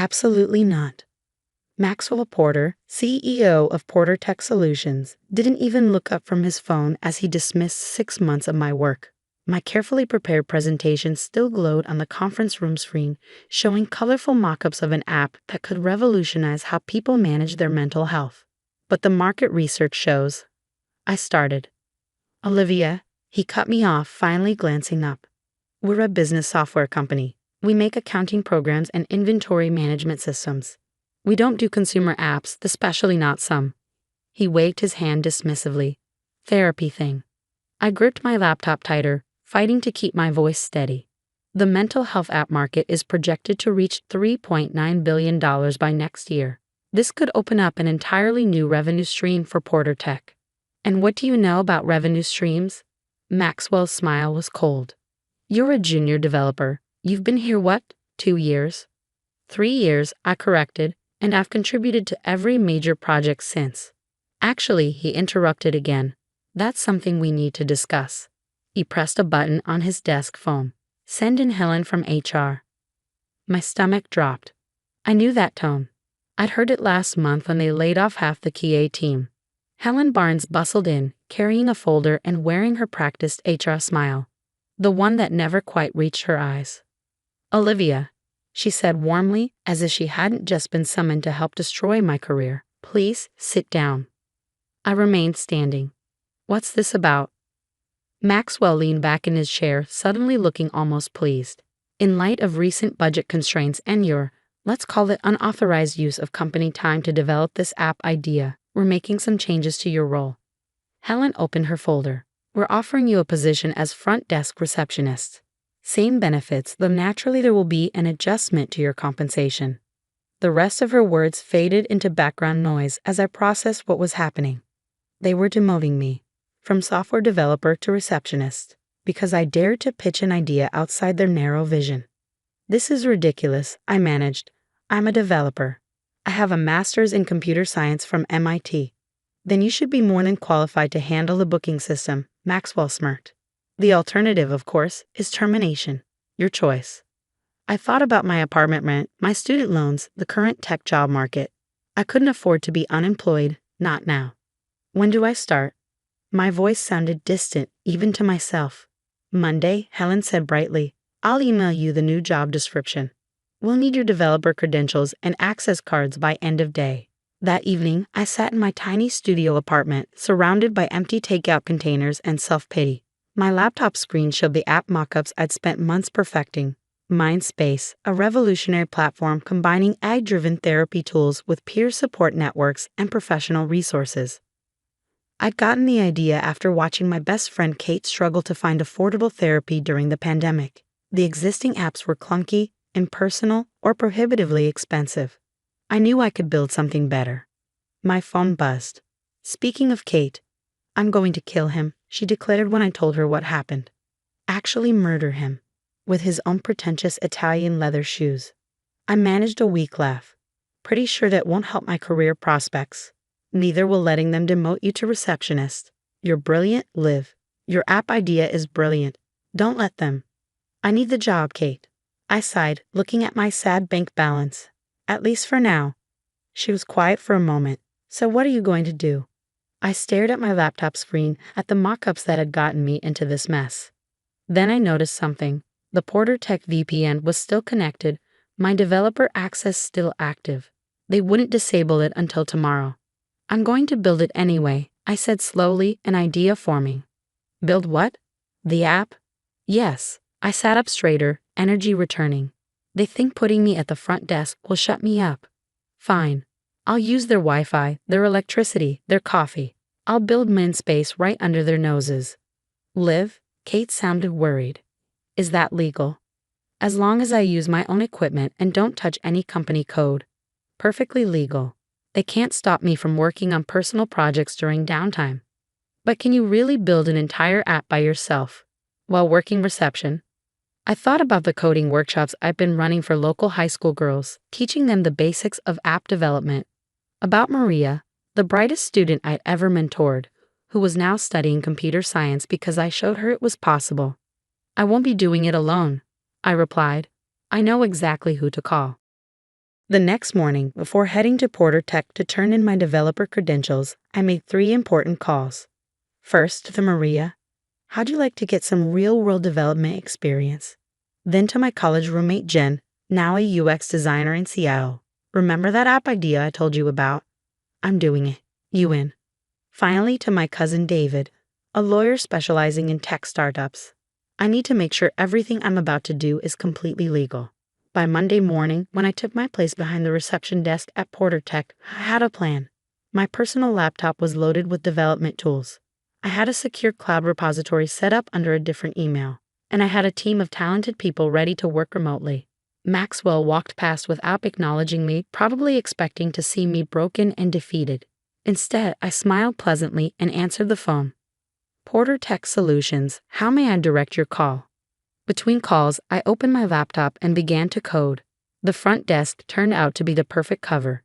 Absolutely not. Maxwell Porter, CEO of Porter Tech Solutions, didn't even look up from his phone as he dismissed 6 months of my work. My carefully prepared presentation still glowed on the conference room screen, showing colorful mock-ups of an app that could revolutionize how people manage their mental health. But the market research shows. I started. Olivia, he cut me off, finally glancing up. We're a business software company. We make accounting programs and inventory management systems. We don't do consumer apps, especially not some. He waved his hand dismissively. Therapy thing. I gripped my laptop tighter, fighting to keep my voice steady. The mental health app market is projected to reach $3.9 billion by next year. This could open up an entirely new revenue stream for Porter Tech. And what do you know about revenue streams? Maxwell's smile was cold. You're a junior developer. You've been here what, 2 years? 3 years, I corrected, and I've contributed to every major project since. Actually, he interrupted again. That's something we need to discuss. He pressed a button on his desk phone. Send in Helen from HR. My stomach dropped. I knew that tone. I'd heard it last month when they laid off half the QA team. Helen Barnes bustled in, carrying a folder and wearing her practiced HR smile. The one that never quite reached her eyes. Olivia, she said warmly, as if she hadn't just been summoned to help destroy my career. Please sit down. I remained standing. What's this about? Maxwell leaned back in his chair, suddenly looking almost pleased. In light of recent budget constraints and your, let's call it unauthorized use of company time to develop this app idea, we're making some changes to your role. Helen opened her folder. We're offering you a position as front desk receptionist. Same benefits, though naturally there will be an adjustment to your compensation. The rest of her words faded into background noise as I processed what was happening. They were demoting me, from software developer to receptionist, because I dared to pitch an idea outside their narrow vision. This is ridiculous, I managed. I'm a developer. I have a master's in computer science from MIT. Then you should be more than qualified to handle the booking system, Maxwell smirked. The alternative, of course, is termination. Your choice. I thought about my apartment rent, my student loans, the current tech job market. I couldn't afford to be unemployed, not now. When do I start? My voice sounded distant, even to myself. Monday, Helen said brightly. I'll email you the new job description. We'll need your developer credentials and access cards by end of day. That evening, I sat in my tiny studio apartment, surrounded by empty takeout containers and self-pity. My laptop screen showed the app mockups I'd spent months perfecting. Mindspace, a revolutionary platform combining AI-driven therapy tools with peer support networks and professional resources. I'd gotten the idea after watching my best friend Kate struggle to find affordable therapy during the pandemic. The existing apps were clunky, impersonal, or prohibitively expensive. I knew I could build something better. My phone buzzed. Speaking of Kate, I'm going to kill him, she declared when I told her what happened. Actually murder him, with his own pretentious Italian leather shoes. I managed a weak laugh. Pretty sure that won't help my career prospects. Neither will letting them demote you to receptionist. You're brilliant, Liv. Your app idea is brilliant. Don't let them. I need the job, Kate. I sighed, looking at my sad bank balance. At least for now. She was quiet for a moment. So what are you going to do? I stared at my laptop screen, at the mock-ups that had gotten me into this mess. Then I noticed something. The Porter Tech VPN was still connected, my developer access still active. They wouldn't disable it until tomorrow. I'm going to build it anyway, I said slowly, an idea forming. Build what? The app? Yes. I sat up straighter, energy returning. They think putting me at the front desk will shut me up. Fine. I'll use their Wi-Fi, their electricity, their coffee. I'll build Mindspace right under their noses. Liv? Kate sounded worried. Is that legal? As long as I use my own equipment and don't touch any company code. Perfectly legal. They can't stop me from working on personal projects during downtime. But can you really build an entire app by yourself while working reception? I thought about the coding workshops I've been running for local high school girls, teaching them the basics of app development. About Maria, the brightest student I'd ever mentored, who was now studying computer science because I showed her it was possible. I won't be doing it alone, I replied. I know exactly who to call. The next morning, before heading to Porter Tech to turn in my developer credentials, I made 3 important calls. First, to Maria. How'd you like to get some real-world development experience? Then to my college roommate Jen, now a UX designer in Seattle. Remember that app idea I told you about? I'm doing it. You in. Finally, to my cousin David, a lawyer specializing in tech startups. I need to make sure everything I'm about to do is completely legal. By Monday morning, when I took my place behind the reception desk at Porter Tech, I had a plan. My personal laptop was loaded with development tools. I had a secure cloud repository set up under a different email, and I had a team of talented people ready to work remotely. Maxwell walked past without acknowledging me, probably expecting to see me broken and defeated. Instead, I smiled pleasantly and answered the phone. Porter Tech Solutions, how may I direct your call? Between calls, I opened my laptop and began to code. The front desk turned out to be the perfect cover.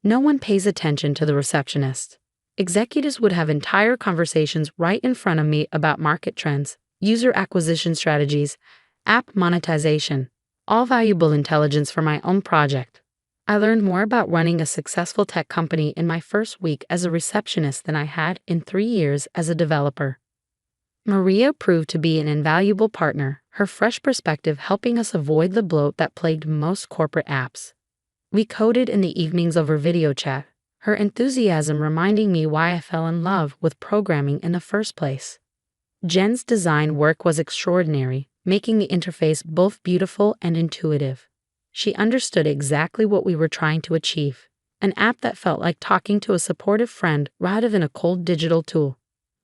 No one pays attention to the receptionist. Executives would have entire conversations right in front of me about market trends, user acquisition strategies, app monetization, all valuable intelligence for my own project. I learned more about running a successful tech company in my first week as a receptionist than I had in 3 years as a developer. Maria proved to be an invaluable partner, her fresh perspective helping us avoid the bloat that plagued most corporate apps. We coded in the evenings over video chat, her enthusiasm reminding me why I fell in love with programming in the first place. Jen's design work was extraordinary, making the interface both beautiful and intuitive. She understood exactly what we were trying to achieve, an app that felt like talking to a supportive friend rather than a cold digital tool.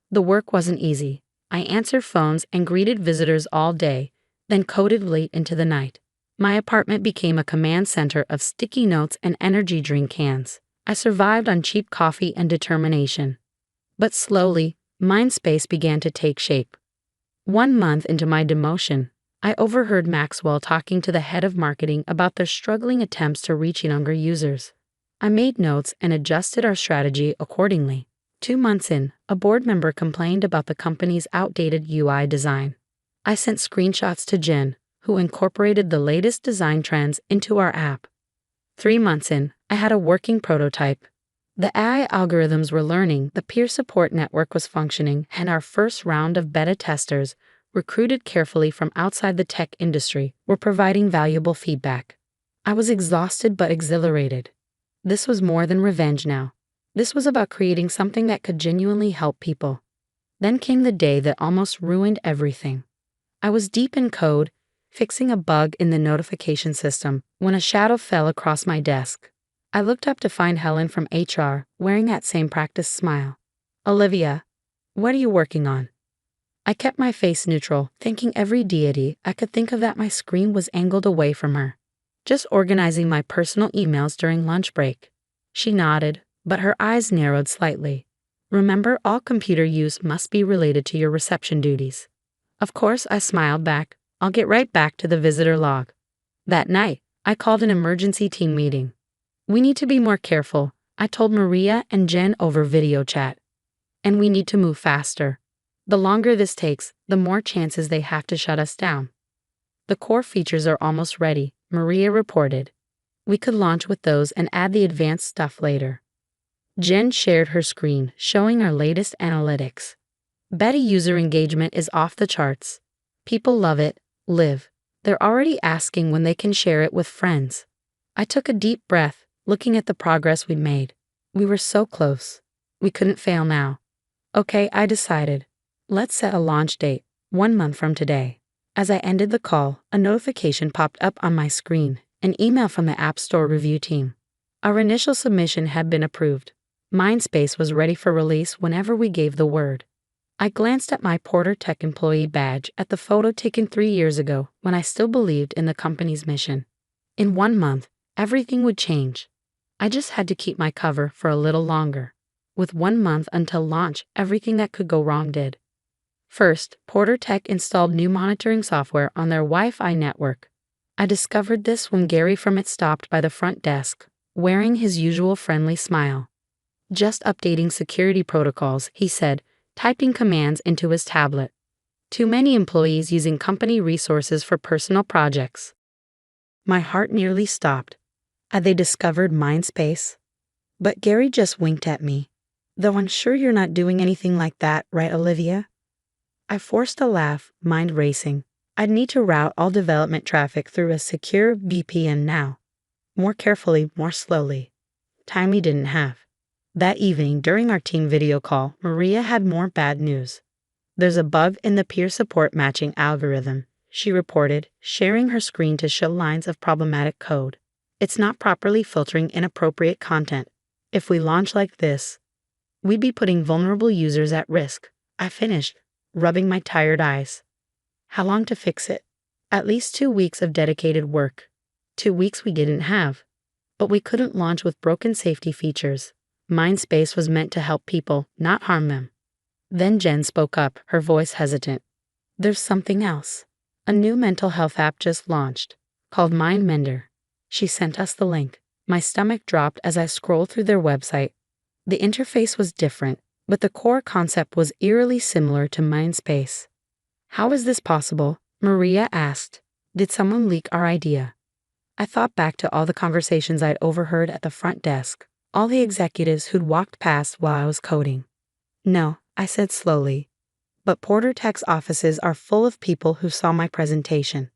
The work wasn't easy. I answered phones and greeted visitors all day, then coded late into the night. My apartment became a command center of sticky notes and energy drink cans. I survived on cheap coffee and determination. But slowly, mind space began to take shape. 1 month into my demotion, I overheard Maxwell talking to the head of marketing about their struggling attempts to reach younger users. I made notes and adjusted our strategy accordingly. 2 months in, a board member complained about the company's outdated UI design. I sent screenshots to Jen, who incorporated the latest design trends into our app. 3 months in, I had a working prototype. The AI algorithms were learning, the peer support network was functioning, and our first round of beta testers, recruited carefully from outside the tech industry, were providing valuable feedback. I was exhausted but exhilarated. This was more than revenge now. This was about creating something that could genuinely help people. Then came the day that almost ruined everything. I was deep in code, fixing a bug in the notification system, when a shadow fell across my desk. I looked up to find Helen from HR, wearing that same practiced smile. "Olivia, what are you working on?" I kept my face neutral, thanking every deity I could think of that my screen was angled away from her. "Just organizing my personal emails during lunch break." She nodded, but her eyes narrowed slightly. "Remember, all computer use must be related to your reception duties." Of course, I smiled back. I'll get right back to the visitor log. That night, I called an emergency team meeting. "We need to be more careful," I told Maria and Jen over video chat. "And we need to move faster. The longer this takes, the more chances they have to shut us down." "The core features are almost ready," Maria reported. "We could launch with those and add the advanced stuff later." Jen shared her screen, showing our latest analytics. Beta user engagement is off the charts. People love it, live. They're already asking when they can share it with friends. I took a deep breath, looking at the progress we'd made. We were so close. We couldn't fail now. "Okay," I decided. "Let's set a launch date, 1 month from today." As I ended the call, a notification popped up on my screen, an email from the App Store review team. Our initial submission had been approved. Mindspace was ready for release whenever we gave the word. I glanced at my Porter Tech employee badge at the photo taken 3 years ago when I still believed in the company's mission. In 1 month, everything would change. I just had to keep my cover for a little longer. With 1 month until launch, everything that could go wrong did. First, Porter Tech installed new monitoring software on their Wi-Fi network. I discovered this when Gary from it stopped by the front desk, wearing his usual friendly smile. "Just updating security protocols," he said, typing commands into his tablet. "Too many employees using company resources for personal projects." My heart nearly stopped. They discovered Mindspace. But Gary just winked at me. Though I'm sure you're not doing anything like that, right, Olivia? I forced a laugh, mind racing. I'd need to route all development traffic through a secure VPN now. More carefully, more slowly. Time we didn't have. That evening, during our team video call, Maria had more bad news. There's a bug in the peer support matching algorithm, she reported, sharing her screen to show lines of problematic code. It's not properly filtering inappropriate content. If we launch like this, we'd be putting vulnerable users at risk. I finished, rubbing my tired eyes. How long to fix it? At least 2 weeks of dedicated work. 2 weeks we didn't have. But we couldn't launch with broken safety features. Mindspace was meant to help people, not harm them. Then Jen spoke up, her voice hesitant. There's something else. A new mental health app just launched, called MindMender. She sent us the link. My stomach dropped as I scrolled through their website. The interface was different, but the core concept was eerily similar to Mindspace. How is this possible? Maria asked. Did someone leak our idea? I thought back to all the conversations I'd overheard at the front desk, all the executives who'd walked past while I was coding. No, I said slowly. But Porter Tech's offices are full of people who saw my presentation.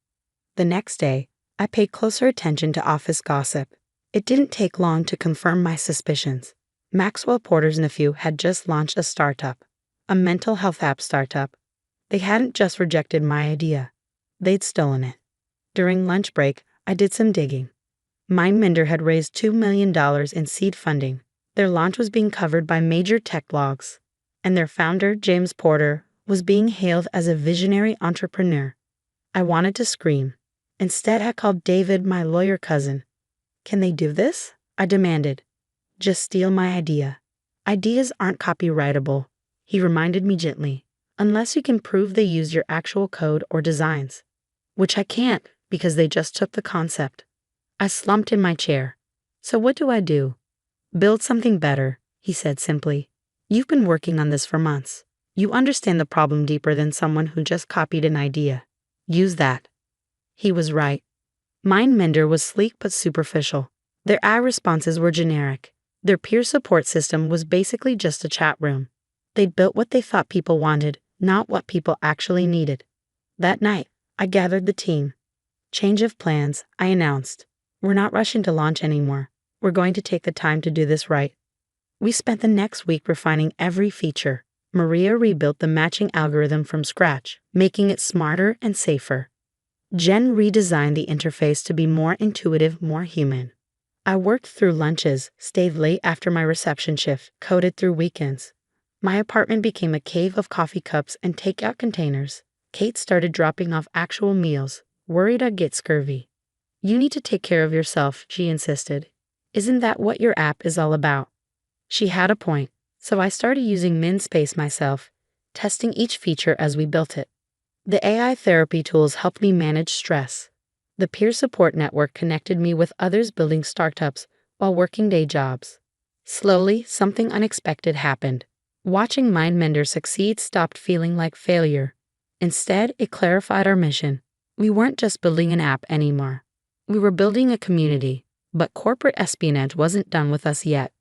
The next day, I paid closer attention to office gossip. It didn't take long to confirm my suspicions. Maxwell Porter's nephew had just launched a startup, a mental health app startup. They hadn't just rejected my idea. They'd stolen it. During lunch break, I did some digging. MindMender had raised $2 million in seed funding. Their launch was being covered by major tech blogs. And their founder, James Porter, was being hailed as a visionary entrepreneur. I wanted to scream. Instead, I called David my lawyer cousin. Can they do this? I demanded. Just steal my idea. Ideas aren't copyrightable, he reminded me gently, unless you can prove they used your actual code or designs. Which I can't, because they just took the concept. I slumped in my chair. So what do I do? Build something better, he said simply. You've been working on this for months. You understand the problem deeper than someone who just copied an idea. Use that. He was right. MindMender was sleek but superficial. Their AI responses were generic. Their peer support system was basically just a chat room. They'd built what they thought people wanted, not what people actually needed. That night, I gathered the team. Change of plans, I announced. We're not rushing to launch anymore. We're going to take the time to do this right. We spent the next week refining every feature. Maria rebuilt the matching algorithm from scratch, making it smarter and safer. Jen redesigned the interface to be more intuitive, more human. I worked through lunches, stayed late after my reception shift, coded through weekends. My apartment became a cave of coffee cups and takeout containers. Kate started dropping off actual meals, worried I'd get scurvy. You need to take care of yourself, she insisted. Isn't that what your app is all about? She had a point, so I started using Mindspace myself, testing each feature as we built it. The AI therapy tools helped me manage stress. The peer support network connected me with others building startups while working day jobs. Slowly, something unexpected happened. Watching MindMender succeed stopped feeling like failure. Instead, it clarified our mission. We weren't just building an app anymore. We were building a community, but corporate espionage wasn't done with us yet.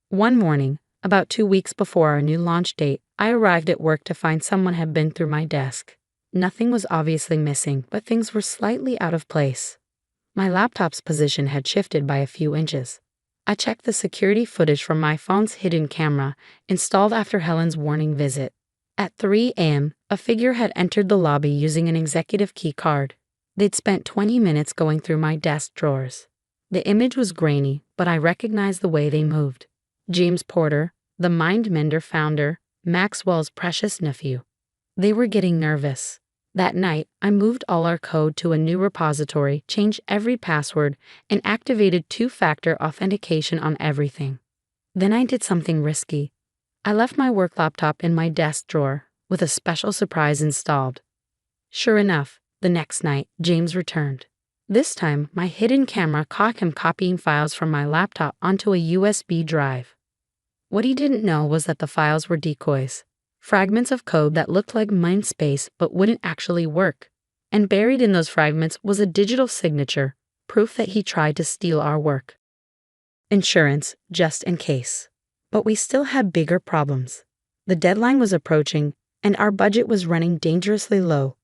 One morning, about 2 weeks before our new launch date, I arrived at work to find someone had been through my desk. Nothing was obviously missing, but things were slightly out of place. My laptop's position had shifted by a few inches. I checked the security footage from my phone's hidden camera, installed after Helen's warning visit. At 3 a.m., a figure had entered the lobby using an executive key card. They'd spent 20 minutes going through my desk drawers. The image was grainy, but I recognized the way they moved. James Porter, the MindMender founder, Maxwell's precious nephew. They were getting nervous. That night, I moved all our code to a new repository, changed every password, and activated two-factor authentication on everything. Then I did something risky. I left my work laptop in my desk drawer, with a special surprise installed. Sure enough, the next night, James returned. This time, my hidden camera caught him copying files from my laptop onto a USB drive. What he didn't know was that the files were decoys. Fragments of code that looked like Mindspace but wouldn't actually work. And buried in those fragments was a digital signature, proof that he tried to steal our work. Insurance, just in case. But we still had bigger problems. The deadline was approaching, and our budget was running dangerously low.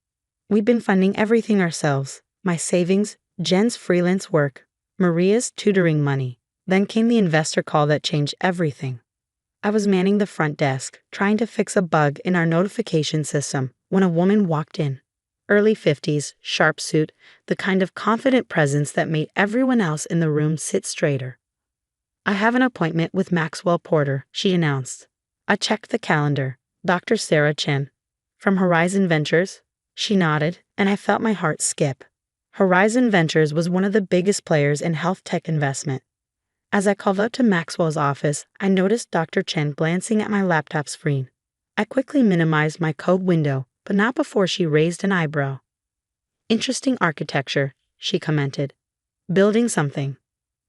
We'd been funding everything ourselves, my savings, Jen's freelance work, Maria's tutoring money. Then came the investor call that changed everything. I was manning the front desk, trying to fix a bug in our notification system, when a woman walked in. Early 50s, sharp suit, the kind of confident presence that made everyone else in the room sit straighter. "I have an appointment with Maxwell Porter," she announced. I checked the calendar. Dr. Sarah Chen. "From Horizon Ventures?" She nodded, and I felt my heart skip. Horizon Ventures was one of the biggest players in health tech investment. As I called up to Maxwell's office, I noticed Dr. Chen glancing at my laptop screen. I quickly minimized my code window, but not before she raised an eyebrow. "Interesting architecture," she commented. "Building something."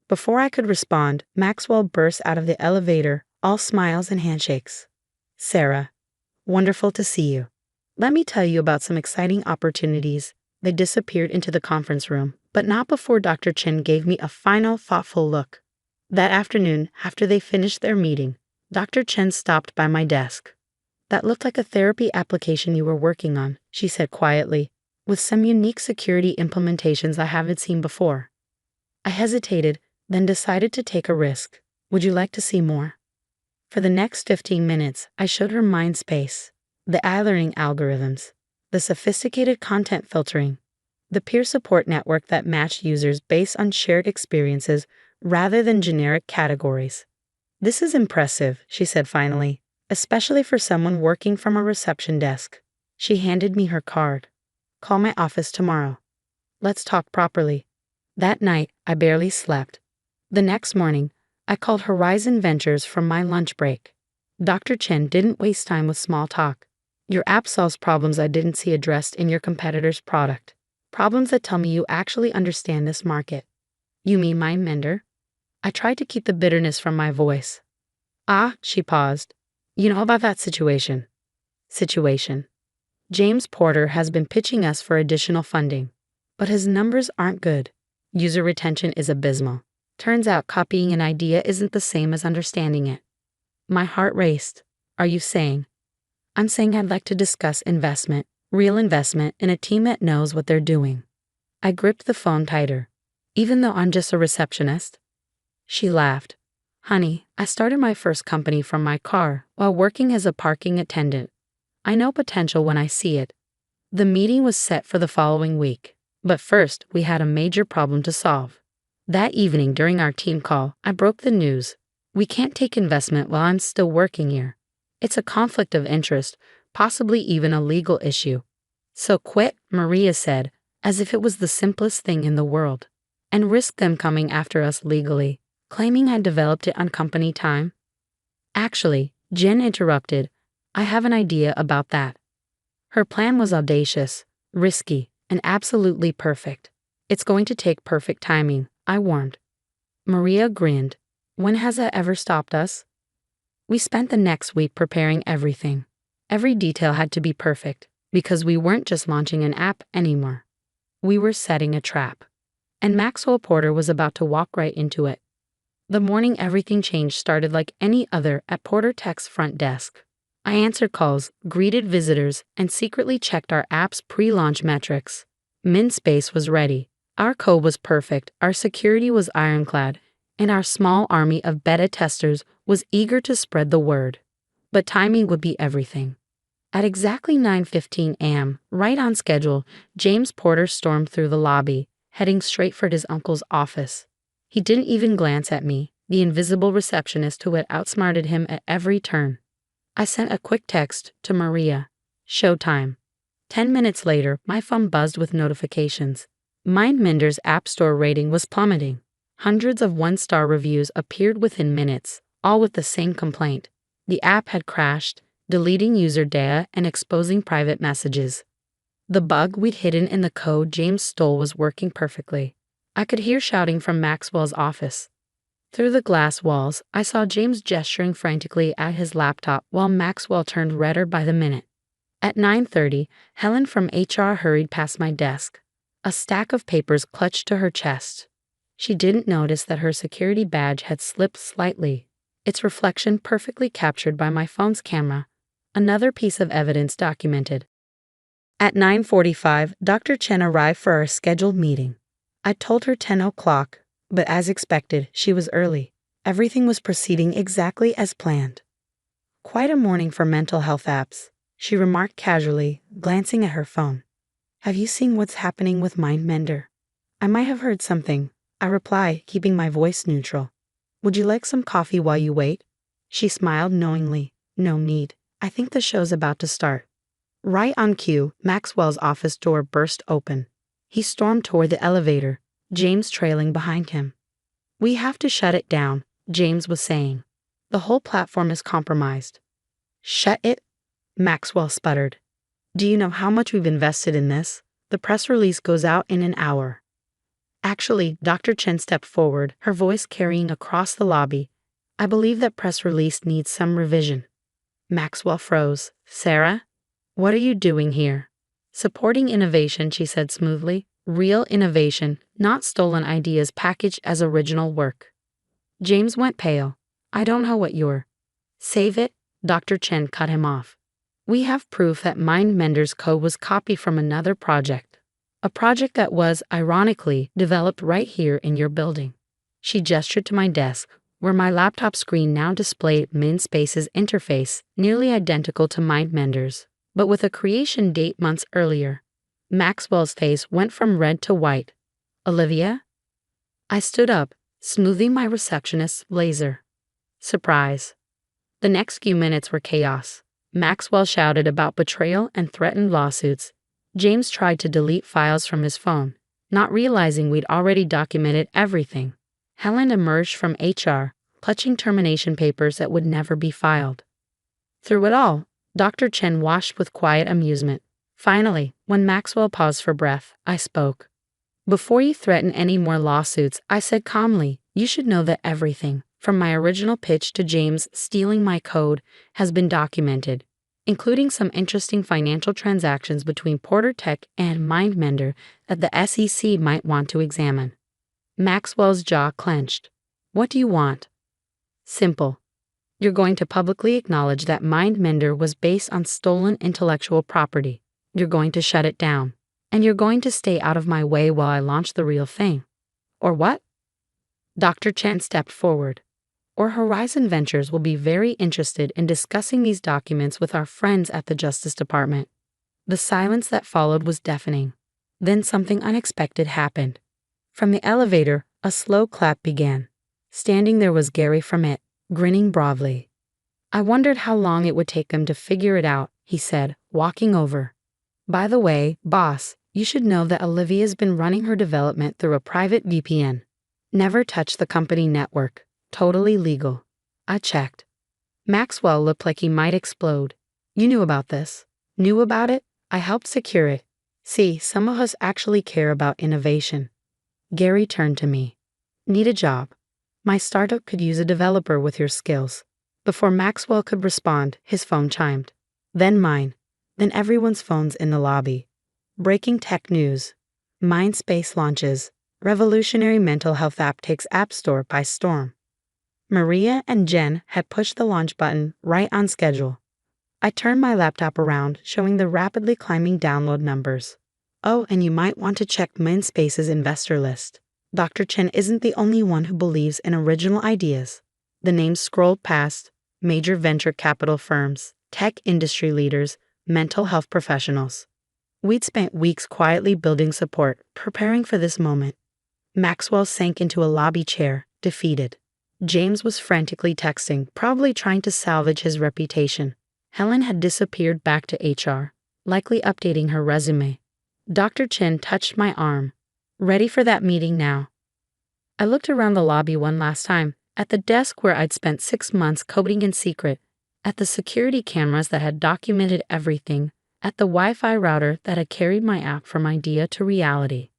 Before I could respond, Maxwell burst out of the elevator, all smiles and handshakes. "Sarah, wonderful to see you. Let me tell you about some exciting opportunities." They disappeared into the conference room, but not before Dr. Chen gave me a final, thoughtful look. That afternoon, after they finished their meeting, Dr. Chen stopped by my desk. "That looked like a therapy application you were working on," she said quietly, "with some unique security implementations I haven't seen before." I hesitated, then decided to take a risk. "Would you like to see more?" For the next 15 minutes, I showed her Mindspace, the learning algorithms, the sophisticated content filtering, the peer support network that matched users based on shared experiences rather than generic categories. "This is impressive," she said finally, "especially for someone working from a reception desk." She handed me her card. "Call my office tomorrow. Let's talk properly." That night, I barely slept. The next morning, I called Horizon Ventures from my lunch break. Dr. Chen didn't waste time with small talk. "Your app solves problems I didn't see addressed in your competitor's product. Problems that tell me you actually understand this market." "You mean MindMender?" I tried to keep the bitterness from my voice. "Ah," she paused. "You know about that situation." "Situation. James Porter has been pitching us for additional funding, but his numbers aren't good. User retention is abysmal. Turns out copying an idea isn't the same as understanding it." My heart raced. "Are you saying?" "I'm saying I'd like to discuss investment, real investment in a team that knows what they're doing." I gripped the phone tighter. "Even though I'm just a receptionist?" She laughed. "Honey, I started my first company from my car while working as a parking attendant. I know potential when I see it." The meeting was set for the following week, but first we had a major problem to solve. That evening during our team call, I broke the news. "We can't take investment while I'm still working here. It's a conflict of interest, possibly even a legal issue." "So quit," Maria said, as if it was the simplest thing in the world. "And risk them coming after us legally, claiming I developed it on company time?" "Actually," Jen interrupted, "I have an idea about that." Her plan was audacious, risky, and absolutely perfect. "It's going to take perfect timing," I warned. Maria grinned. "When has that ever stopped us?" We spent the next week preparing everything. Every detail had to be perfect, because we weren't just launching an app anymore. We were setting a trap. And Maxwell Porter was about to walk right into it. The morning everything changed started like any other at Porter Tech's front desk. I answered calls, greeted visitors, and secretly checked our app's pre-launch metrics. Mindspace was ready. Our code was perfect, our security was ironclad, and our small army of beta testers was eager to spread the word. But timing would be everything. At exactly 9:15 a.m., right on schedule, James Porter stormed through the lobby, heading straight for his uncle's office. He didn't even glance at me, the invisible receptionist who had outsmarted him at every turn. I sent a quick text to Maria. "Showtime." 10 minutes later, my phone buzzed with notifications. MindMender's App Store rating was plummeting. Hundreds of one-star reviews appeared within minutes, all with the same complaint. The app had crashed, deleting user data and exposing private messages. The bug we'd hidden in the code James stole was working perfectly. I could hear shouting from Maxwell's office. Through the glass walls, I saw James gesturing frantically at his laptop while Maxwell turned redder by the minute. At 9:30, Helen from HR hurried past my desk. A stack of papers clutched to her chest. She didn't notice that her security badge had slipped slightly, its reflection perfectly captured by my phone's camera, another piece of evidence documented. At 9:45, Dr. Chen arrived for our scheduled meeting. I told her 10 o'clock, but as expected, she was early. Everything was proceeding exactly as planned. Quite a morning for mental health apps, she remarked casually, glancing at her phone. Have you seen what's happening with MindMender? I might have heard something, I reply, keeping my voice neutral. Would you like some coffee while you wait? She smiled knowingly. No need. I think the show's about to start. Right on cue, Maxwell's office door burst open. He stormed toward the elevator, James trailing behind him. We have to shut it down, James was saying. The whole platform is compromised. Shut it? Maxwell sputtered. Do you know how much we've invested in this? The press release goes out in an hour. Actually, Dr. Chen stepped forward, her voice carrying across the lobby. I believe that press release needs some revision. Maxwell froze. Sarah? What are you doing here? Supporting innovation, she said smoothly. Real innovation, not stolen ideas packaged as original work. James went pale. I don't know what you're. Save it, Dr. Chen cut him off. We have proof that MindMender's code was copied from another project. A project that was, ironically, developed right here in your building. She gestured to my desk, where my laptop screen now displayed MindSpace's interface, nearly identical to MindMender's, but with a creation date months earlier. Maxwell's face went from red to white. Olivia? I stood up, smoothing my receptionist's blazer. Surprise. The next few minutes were chaos. Maxwell shouted about betrayal and threatened lawsuits. James tried to delete files from his phone, not realizing we'd already documented everything. Helen emerged from HR, clutching termination papers that would never be filed. Through it all, Dr. Chen watched with quiet amusement. Finally, when Maxwell paused for breath, I spoke. Before you threaten any more lawsuits, I said calmly, you should know that everything, from my original pitch to James stealing my code, has been documented, including some interesting financial transactions between Porter Tech and MindMender that the SEC might want to examine. Maxwell's jaw clenched. What do you want? Simple. You're going to publicly acknowledge that MindMender was based on stolen intellectual property. You're going to shut it down. And you're going to stay out of my way while I launch the real thing. Or what? Dr. Chen stepped forward. Or Horizon Ventures will be very interested in discussing these documents with our friends at the Justice Department. The silence that followed was deafening. Then something unexpected happened. From the elevator, a slow clap began. Standing there was Gary Fromett, grinning broadly. I wondered how long it would take him to figure it out, he said, walking over. By the way, boss, you should know that Olivia's been running her development through a private VPN. Never touch the company network. Totally legal. I checked. Maxwell looked like he might explode. You knew about this. Knew about it? I helped secure it. See, some of us actually care about innovation. Gary turned to me. Need a job. My startup could use a developer with your skills. Before Maxwell could respond, his phone chimed. Then mine. Then everyone's phones in the lobby. Breaking tech news. MindSpace launches. Revolutionary mental health app takes App Store by storm. Maria and Jen had pushed the launch button right on schedule. I turned my laptop around, showing the rapidly climbing download numbers. Oh, and you might want to check MindSpace's investor list. Dr. Chen isn't the only one who believes in original ideas. The names scrolled past major venture capital firms, tech industry leaders, mental health professionals. We'd spent weeks quietly building support, preparing for this moment. Maxwell sank into a lobby chair, defeated. James was frantically texting, probably trying to salvage his reputation. Helen had disappeared back to HR, likely updating her resume. Dr. Chen touched my arm. Ready for that meeting now. I looked around the lobby one last time, at the desk where I'd spent 6 months coding in secret, at the security cameras that had documented everything, at the Wi-Fi router that had carried my app from idea to reality.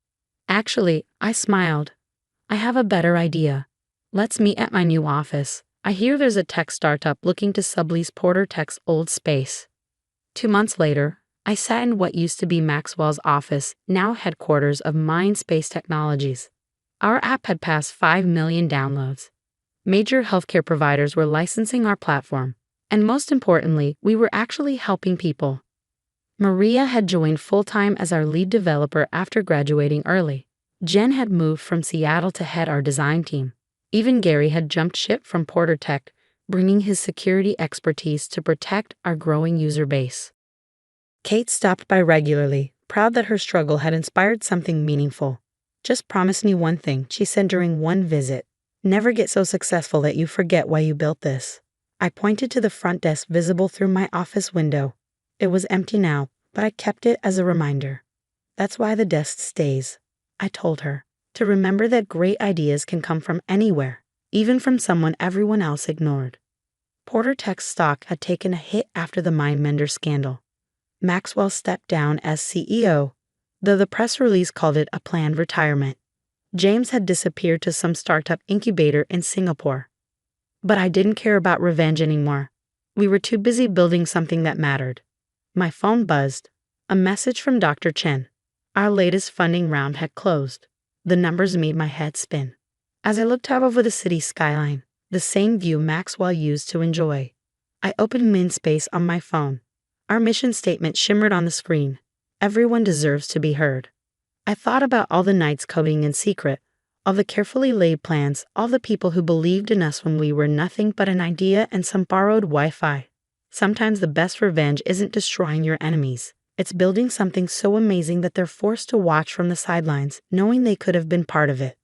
Actually, I smiled. I have a better idea. Let's meet at my new office. I hear there's a tech startup looking to sublease Porter Tech's old space. 2 months later, I sat in what used to be Maxwell's office, now headquarters of MindSpace Technologies. Our app had passed 5 million downloads. Major healthcare providers were licensing our platform. And most importantly, we were actually helping people. Maria had joined full-time as our lead developer after graduating early. Jen had moved from Seattle to head our design team. Even Gary had jumped ship from Porter Tech, bringing his security expertise to protect our growing user base. Kate stopped by regularly, proud that her struggle had inspired something meaningful. "Just promise me one thing," she said during one visit. "Never get so successful that you forget why you built this." I pointed to the front desk visible through my office window. It was empty now, but I kept it as a reminder. "That's why the desk stays," I told her. "To remember that great ideas can come from anywhere, even from someone everyone else ignored." Porter Tech's stock had taken a hit after the Mindmender scandal. Maxwell stepped down as CEO, though the press release called it a planned retirement. James had disappeared to some startup incubator in Singapore. But I didn't care about revenge anymore. We were too busy building something that mattered. My phone buzzed. A message from Dr. Chen. Our latest funding round had closed. The numbers made my head spin. As I looked out over the city skyline, the same view Maxwell used to enjoy, I opened MinSpace on my phone. Our mission statement shimmered on the screen. Everyone deserves to be heard. I thought about all the nights coding in secret, all the carefully laid plans, all the people who believed in us when we were nothing but an idea and some borrowed Wi-Fi. Sometimes the best revenge isn't destroying your enemies. It's building something so amazing that they're forced to watch from the sidelines, knowing they could have been part of it.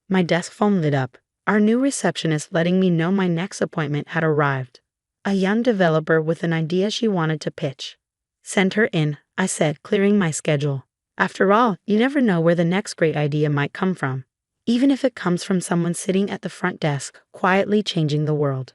My desk phone lit up, our new receptionist letting me know my next appointment had arrived. A young developer with an idea she wanted to pitch. "Send her in," I said, clearing my schedule. After all, you never know where the next great idea might come from, even if it comes from someone sitting at the front desk, quietly changing the world.